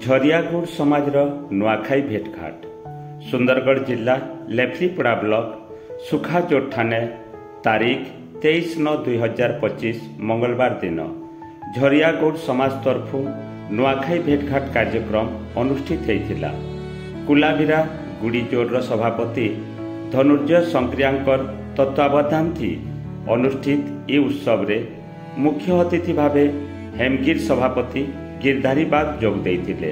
झरियागुड़ समाजर नुआखाई भेटघाट सुंदरगढ़ जिला लेफ्लीपड़ा ब्लॉक सुखाजोट ठाणे तारीख 23/9/2025 मंगलवार दिन झरियागुड़ समाज तरफु नुआखाई भेटघाट कार्यक्रम अनुष्ठित होता। कुलाभिरा गुड़ीजोर सभापति धनुर्जय संक्रियांकर तत्वावधान थी अनुष्ठित ये उत्सव रे मुख्य अतिथि भावे हेमगिर सभापति गिरधारी बाग जोग देइथिले।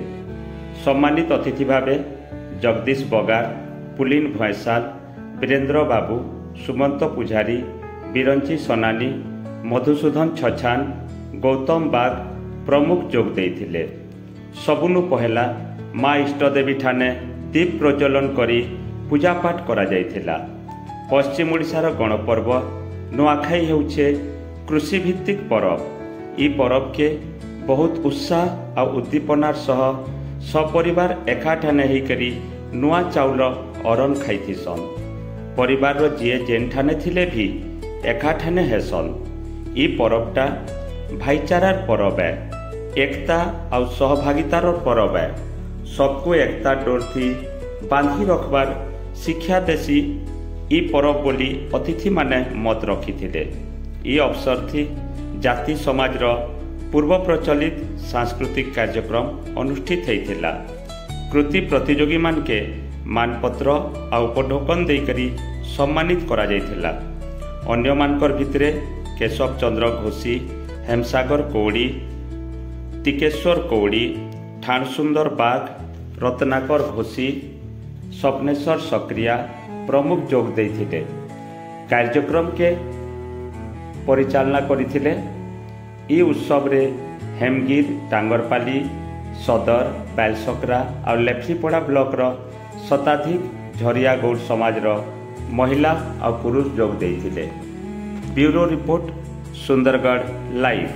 सम्मानित अतिथि भावे जगदीश बगार, पुलिन भैंसाल, वीरेंद्र बाबू, सुमंत पुजारी, बिरंची सोनानी, मधुसूदन छछान, गौतम बाग प्रमुख जोग देइथिले। सबुनु पहला माँ इष्टदेवी ठाणे दीप प्रज्वलन करी पूजापाठ करा जाइथिला। पश्चिम ओडिशार गणपर्व नुआखाई हेउछे कृषिभित्तिक पर्व। ई पर्व के बहुत उत्साह और उद्दीपनार सह सपरिवार एकाठाने होकर नुआ चाउल अरन खाइथिसन। परिवार जीए जेनठाने थिले भी एकाठाने हेसन। ई पर्वटा भाईचारार पर्व है, एकता और सहभागितार पर्व है। सबको एकता डोर थी बांधी रखबार शिक्षा देसी ई पर्व बोली अतिथि माने मत रखिथिले। ई अवसर थी जाति समाज पूर्व प्रचलित सांस्कृतिक कार्यक्रम अनुष्ठित होता। कृति प्रतियोगी मान के मानपत्र और उपढोकन देकरी सम्मानित करा जाइथिला। अन्य मानकर भितरे केशव चंद्र घोषी, हेमसागर कौड़ी, टिकेश्वर कौड़ी, ठाणसुंदर बाग, रत्नाकर घोषी, स्वप्नेश्वर सक्रिया प्रमुख जोग देइथिले। कार्यक्रम के परिचालना करिथिले। ई उत्सव रे हेमगिर, टांगरपाली, सदर, पायलसकरा और लेफ्लीपड़ा ब्लॉक रो शताधिक झरियागुड़ समाज रो महिला और पुरुष जोग देइथिले। Bureau report Sundargarh live.